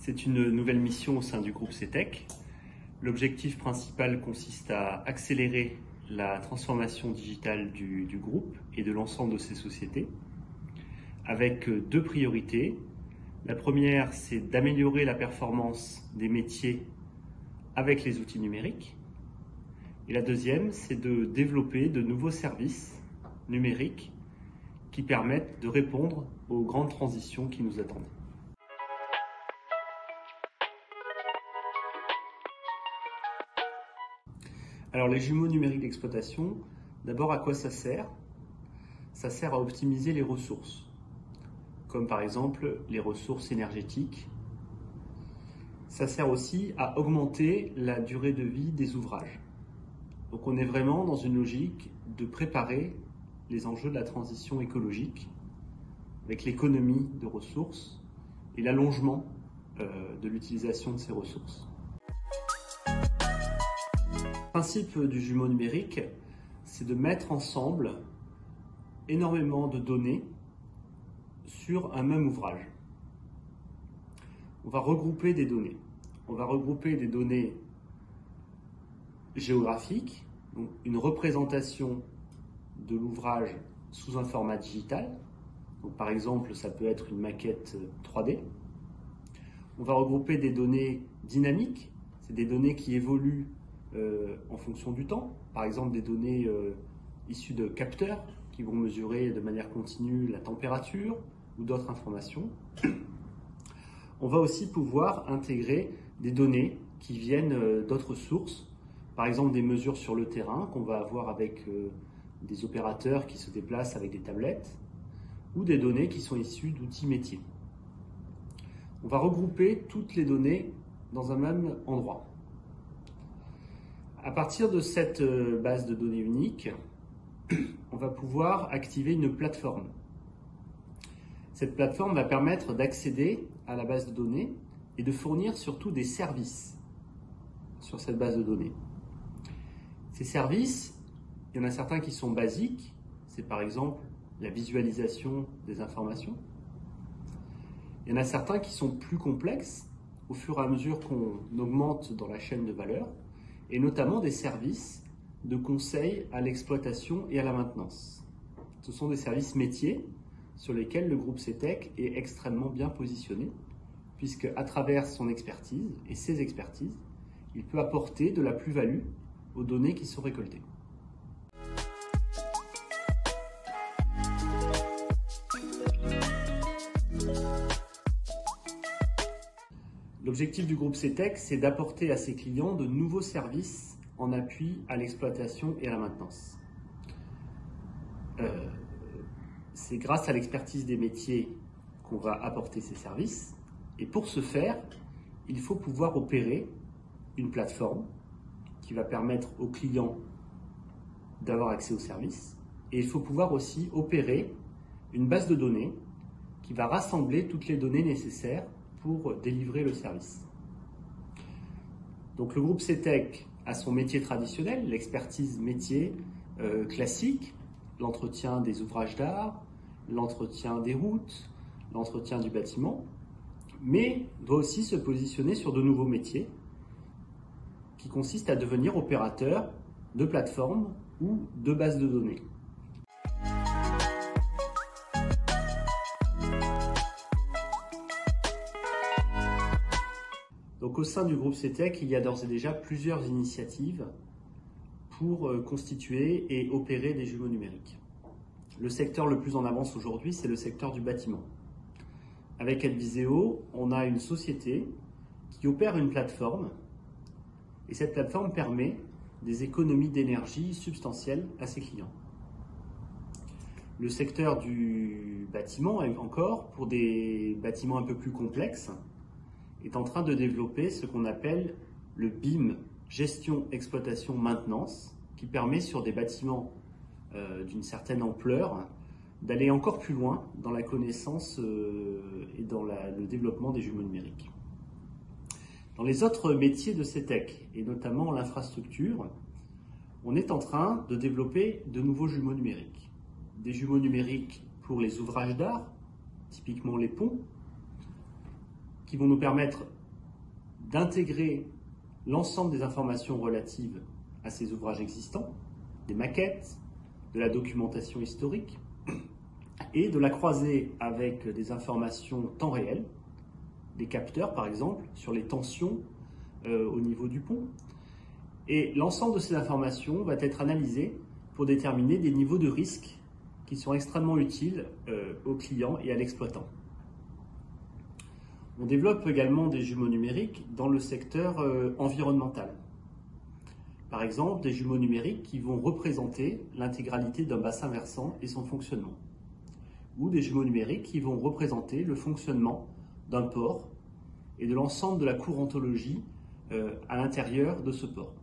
C'est une nouvelle mission au sein du groupe CETEC. L'objectif principal consiste à accélérer la transformation digitale du groupe et de l'ensemble de ses sociétés avec deux priorités. La première, c'est d'améliorer la performance des métiers avec les outils numériques. Et la deuxième, c'est de développer de nouveaux services numériques qui permettent de répondre aux grandes transitions qui nous attendent. Alors les jumeaux numériques d'exploitation, d'abord à quoi ça sert? Ça sert à optimiser les ressources, comme par exemple les ressources énergétiques. Ça sert aussi à augmenter la durée de vie des ouvrages. Donc on est vraiment dans une logique de préparer les enjeux de la transition écologique avec l'économie de ressources et l'allongement de l'utilisation de ces ressources. Le principe du jumeau numérique, c'est de mettre ensemble énormément de données sur un même ouvrage. On va regrouper des données. On va regrouper des données géographiques, donc une représentation de l'ouvrage sous un format digital. Donc par exemple, ça peut être une maquette 3D. On va regrouper des données dynamiques, c'est des données qui évoluent en fonction du temps, par exemple des données issues de capteurs qui vont mesurer de manière continue la température ou d'autres informations. On va aussi pouvoir intégrer des données qui viennent d'autres sources, par exemple des mesures sur le terrain qu'on va avoir avec des opérateurs qui se déplacent avec des tablettes ou des données qui sont issues d'outils métiers. On va regrouper toutes les données dans un même endroit. À partir de cette base de données unique, on va pouvoir activer une plateforme. Cette plateforme va permettre d'accéder à la base de données et de fournir surtout des services sur cette base de données. Ces services, il y en a certains qui sont basiques, c'est par exemple la visualisation des informations. Il y en a certains qui sont plus complexes au fur et à mesure qu'on augmente dans la chaîne de valeur, et notamment des services de conseil à l'exploitation et à la maintenance. Ce sont des services métiers sur lesquels le groupe CETEC est extrêmement bien positionné, puisque à travers son expertise et ses expertises, il peut apporter de la plus-value aux données qui sont récoltées. L'objectif du groupe CETEC, c'est d'apporter à ses clients de nouveaux services en appui à l'exploitation et à la maintenance. C'est grâce à l'expertise des métiers qu'on va apporter ces services. Et pour ce faire, il faut pouvoir opérer une plateforme qui va permettre aux clients d'avoir accès aux services. Et il faut pouvoir aussi opérer une base de données qui va rassembler toutes les données nécessaires pour délivrer le service. Donc le groupe CETEC a son métier traditionnel, l'expertise métier classique, l'entretien des ouvrages d'art, l'entretien des routes, l'entretien du bâtiment, mais doit aussi se positionner sur de nouveaux métiers qui consistent à devenir opérateur de plateformes ou de bases de données. Donc au sein du groupe CETEC, il y a d'ores et déjà plusieurs initiatives pour constituer et opérer des jumeaux numériques. Le secteur le plus en avance aujourd'hui, c'est le secteur du bâtiment. Avec Adviseo, on a une société qui opère une plateforme et cette plateforme permet des économies d'énergie substantielles à ses clients. Le secteur du bâtiment, encore, pour des bâtiments un peu plus complexes, est en train de développer ce qu'on appelle le BIM, gestion, exploitation, maintenance, qui permet sur des bâtiments d'une certaine ampleur d'aller encore plus loin dans la connaissance et dans le développement des jumeaux numériques. Dans les autres métiers de CETEC, et notamment l'infrastructure, on est en train de développer de nouveaux jumeaux numériques. Des jumeaux numériques pour les ouvrages d'art, typiquement les ponts, qui vont nous permettre d'intégrer l'ensemble des informations relatives à ces ouvrages existants, des maquettes, de la documentation historique, et de la croiser avec des informations temps réel, des capteurs par exemple, sur les tensions au niveau du pont. Et l'ensemble de ces informations va être analysé pour déterminer des niveaux de risque qui sont extrêmement utiles aux clients et à l'exploitant. On développe également des jumeaux numériques dans le secteur environnemental. Par exemple, des jumeaux numériques qui vont représenter l'intégralité d'un bassin versant et son fonctionnement. Ou des jumeaux numériques qui vont représenter le fonctionnement d'un port et de l'ensemble de la courantologie à l'intérieur de ce port.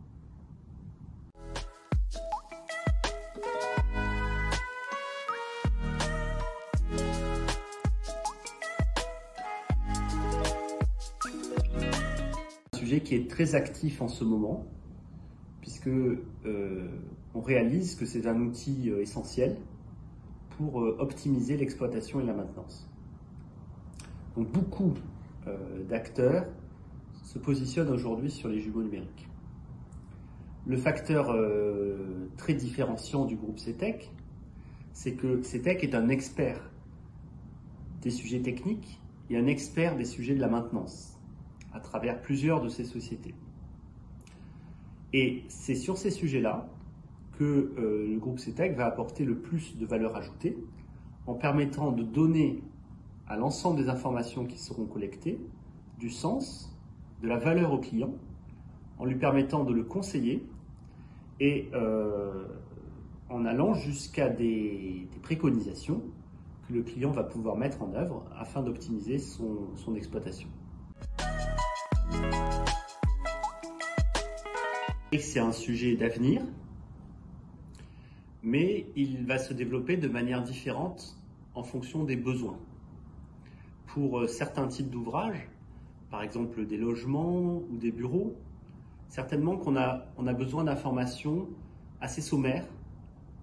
Un sujet qui est très actif en ce moment, puisque on réalise que c'est un outil essentiel pour optimiser l'exploitation et la maintenance. Donc beaucoup d'acteurs se positionnent aujourd'hui sur les jumeaux numériques. Le facteur très différenciant du groupe CETEC, c'est que CETEC est un expert des sujets techniques et un expert des sujets de la maintenance à travers plusieurs de ces sociétés. Et c'est sur ces sujets-là que le groupe CETEC va apporter le plus de valeur ajoutée en permettant de donner à l'ensemble des informations qui seront collectées du sens, de la valeur au client, en lui permettant de le conseiller et en allant jusqu'à des préconisations que le client va pouvoir mettre en œuvre afin d'optimiser son exploitation. C'est un sujet d'avenir, mais il va se développer de manière différente en fonction des besoins. Pour certains types d'ouvrages, par exemple des logements ou des bureaux, certainement qu'on a besoin d'informations assez sommaires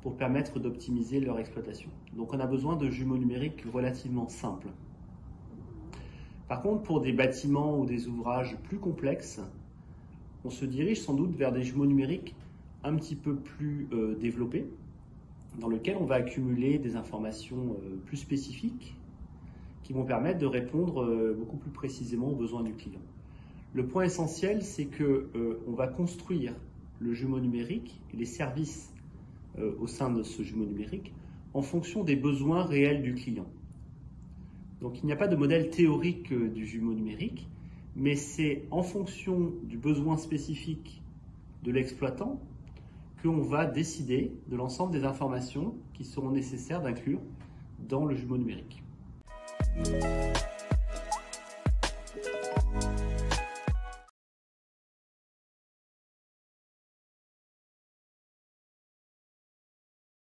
pour permettre d'optimiser leur exploitation. Donc on a besoin de jumeaux numériques relativement simples. Par contre, pour des bâtiments ou des ouvrages plus complexes, on se dirige sans doute vers des jumeaux numériques un petit peu plus développés, dans lesquels on va accumuler des informations plus spécifiques qui vont permettre de répondre beaucoup plus précisément aux besoins du client. Le point essentiel, c'est qu'on va construire le jumeau numérique et les services au sein de ce jumeau numérique en fonction des besoins réels du client. Donc il n'y a pas de modèle théorique du jumeau numérique, mais c'est en fonction du besoin spécifique de l'exploitant qu'on va décider de l'ensemble des informations qui seront nécessaires d'inclure dans le jumeau numérique.